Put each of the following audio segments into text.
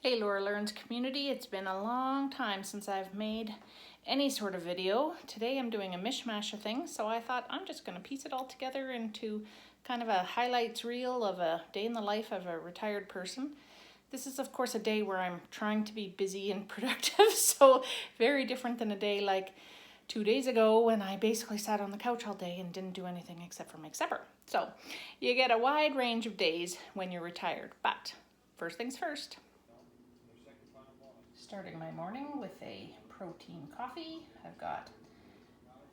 Hey Laura Learns community, it's been a long time since I've made any sort of video. Today I'm doing a mishmash of things, so I thought I'm just going to piece it all together into kind of a highlights reel of a day in the life of a retired person. This is of course a day where I'm trying to be busy and productive, so very different than a day like 2 days ago when I basically sat on the couch all day and didn't do anything except for make supper. So you get a wide range of days when you're retired, but first things first. Starting my morning with a protein coffee. I've got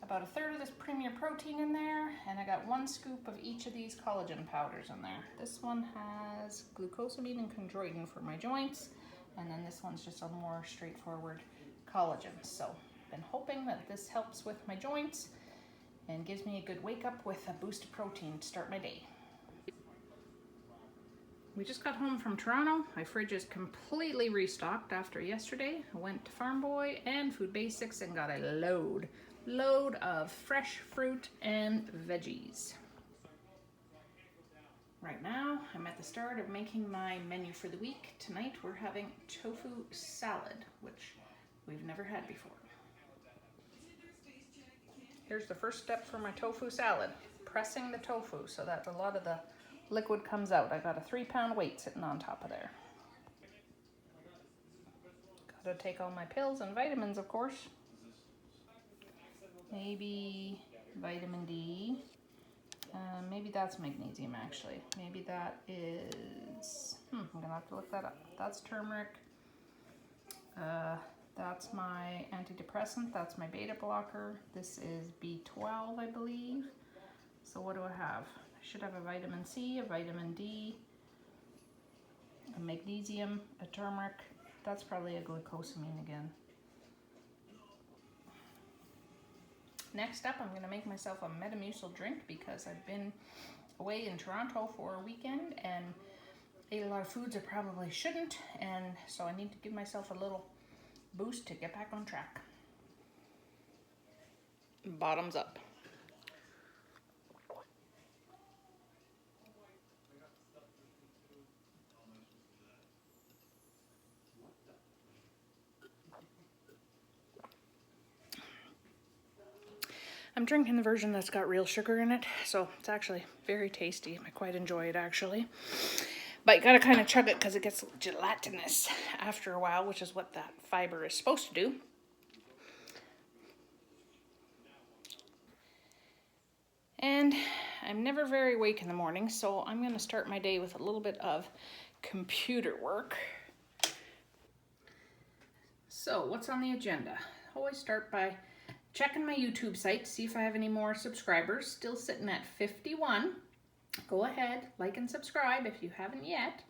about a third of this Premier Protein in there, and I got 1 scoop of each of these collagen powders in there. This one has glucosamine and chondroitin for my joints, and then this one's just a more straightforward collagen. So I've been hoping that this helps with my joints and gives me a good wake up with a boost of protein to start my day. We just got home from Toronto. My fridge is completely restocked after yesterday. I went to Farm Boy and Food Basics and got a load of fresh fruit and veggies. Right now, I'm at the start of making my menu for the week. Tonight, we're having tofu salad, which we've never had before. Here's the first step for my tofu salad, pressing the tofu so that a lot of the liquid comes out. I got a 3-pound weight sitting on top of there. Gotta take all my pills and vitamins, of course. Maybe vitamin D. Maybe that's magnesium, actually. Maybe that is... I'm gonna have to look that up. That's turmeric. That's my antidepressant. That's my beta blocker. This is B12, I believe. So what do I have? I should have a vitamin C, a vitamin D, a magnesium, a turmeric. That's probably a glucosamine again. Next up, I'm going to make myself a Metamucil drink because I've been away in Toronto for a weekend and ate a lot of foods I probably shouldn't, and so I need to give myself a little boost to get back on track. Bottoms up. I'm drinking the version that's got real sugar in it, so it's actually very tasty. I quite enjoy it, actually. But you gotta kind of chug it because it gets gelatinous after a while, which is what that fiber is supposed to do. And I'm never very awake in the morning, so I'm gonna start my day with a little bit of computer work. So what's on the agenda? I always start by checking my YouTube site to see if I have any more subscribers. Still sitting at 51. Go ahead, like and subscribe if you haven't yet.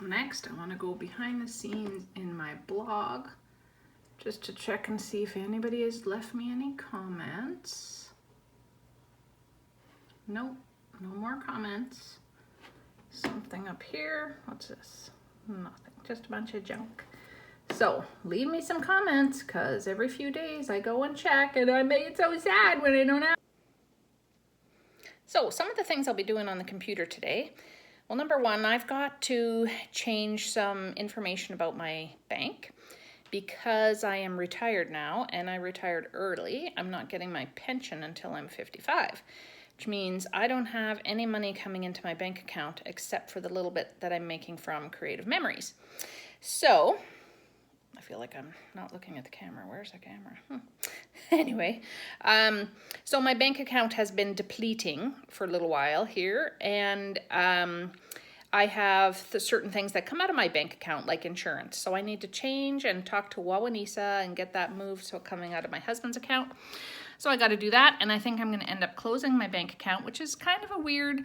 Next, I want to go behind the scenes in my blog just to check and see if anybody has left me any comments. Nope, no more comments. Something up here. What's this? Nothing, just a bunch of junk. So leave me some comments because every few days I go and check and I make it so sad when I don't have. So some of the things I'll be doing on the computer today. Well, number one, I've got to change some information about my bank because I am retired now and I retired early. I'm not getting my pension until I'm 55, which means I don't have any money coming into my bank account except for the little bit that I'm making from Creative Memories. So I feel like I'm not looking at the camera. Where's the camera? Anyway, so my bank account has been depleting for a little while here, and I have certain things that come out of my bank account, like insurance. So I need to change and talk to Wawanisa and get that moved so coming out of my husband's account. So I got to do that, and I think I'm going to end up closing my bank account, which is kind of a weird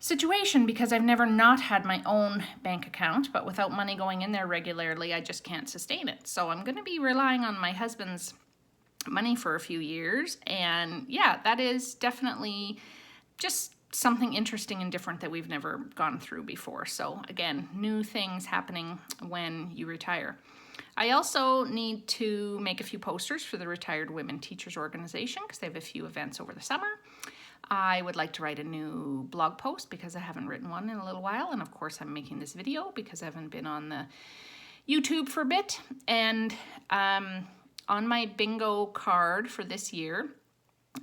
situation because I've never not had my own bank account, but without money going in there regularly, I just can't sustain it. So I'm going to be relying on my husband's money for a few years. And yeah, that is definitely just something interesting and different that we've never gone through before. So again, new things happening when you retire. I also need to make a few posters for the Retired Women Teachers Organization because they have a few events over the summer. I would like to write a new blog post because I haven't written one in a little while. And of course I'm making this video because I haven't been on the YouTube for a bit. And on my bingo card for this year,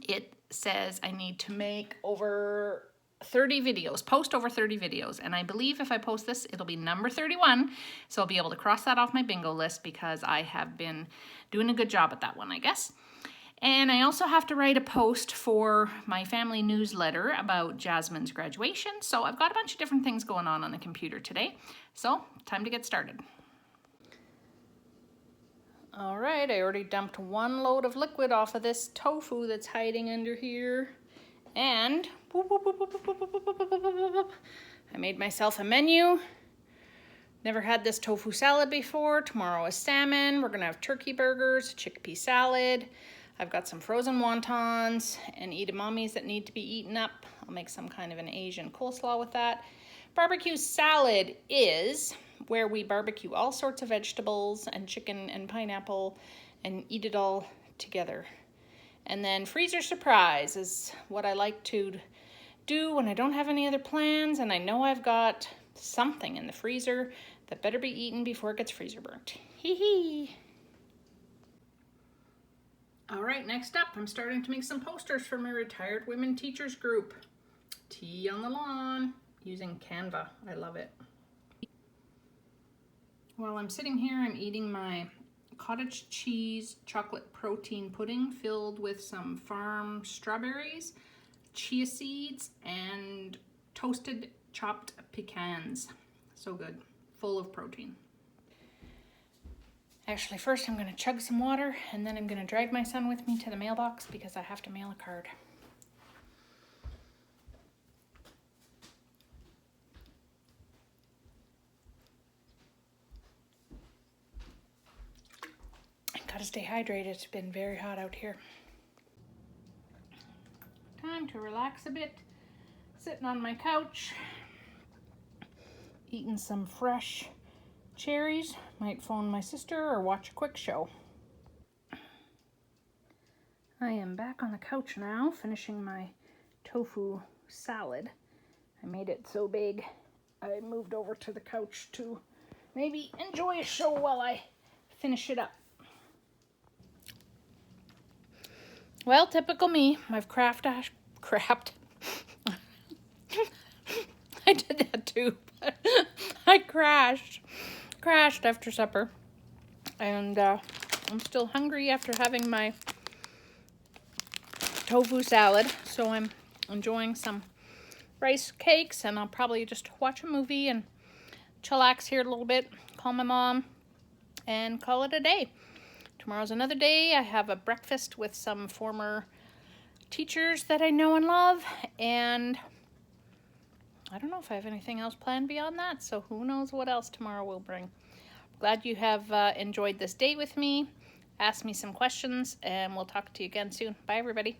it says I need to make over 30 videos, post over 30 videos. And I believe if I post this, it'll be number 31. So I'll be able to cross that off my bingo list because I have been doing a good job at that one, I guess. And I also have to write a post for my family newsletter about Jasmine's graduation. So I've got a bunch of different things going on the computer today. So time to get started. All right, I already dumped one load of liquid off of this tofu that's hiding under here. And I made myself a menu. Never had this tofu salad before. Tomorrow is salmon. We're gonna have turkey burgers, chickpea salad. I've got some frozen wontons and edamames that need to be eaten up. I'll make some kind of an Asian coleslaw with that. Barbecue salad is where we barbecue all sorts of vegetables and chicken and pineapple and eat it all together. And then freezer surprise is what I like to do when I don't have any other plans and I know I've got something in the freezer that better be eaten before it gets freezer burnt. Hee hee. All right, next up, I'm starting to make some posters for my retired women teachers group. Tea on the lawn using Canva. I love it. While I'm sitting here, I'm eating my cottage cheese chocolate protein pudding filled with some farm strawberries, chia seeds, and toasted chopped pecans. So good, full of protein. Actually, first I'm gonna chug some water and then I'm gonna drag my son with me to the mailbox because I have to mail a card. Gotta stay hydrated, it's been very hot out here. Time to relax a bit. Sitting on my couch, eating some fresh cherries. Might phone my sister or watch a quick show. I am back on the couch now, finishing my tofu salad. I made it so big, I moved over to the couch to maybe enjoy a show while I finish it up. Well, typical me, I've crapped. I did that too, but I crashed after supper. And I'm still hungry after having my tofu salad. So I'm enjoying some rice cakes and I'll probably just watch a movie and chillax here a little bit, call my mom and call it a day. Tomorrow's another day. I have a breakfast with some former teachers that I know and love, and I don't know if I have anything else planned beyond that, so who knows what else tomorrow will bring. Glad you have enjoyed this day with me. Ask me some questions, and we'll talk to you again soon. Bye, everybody.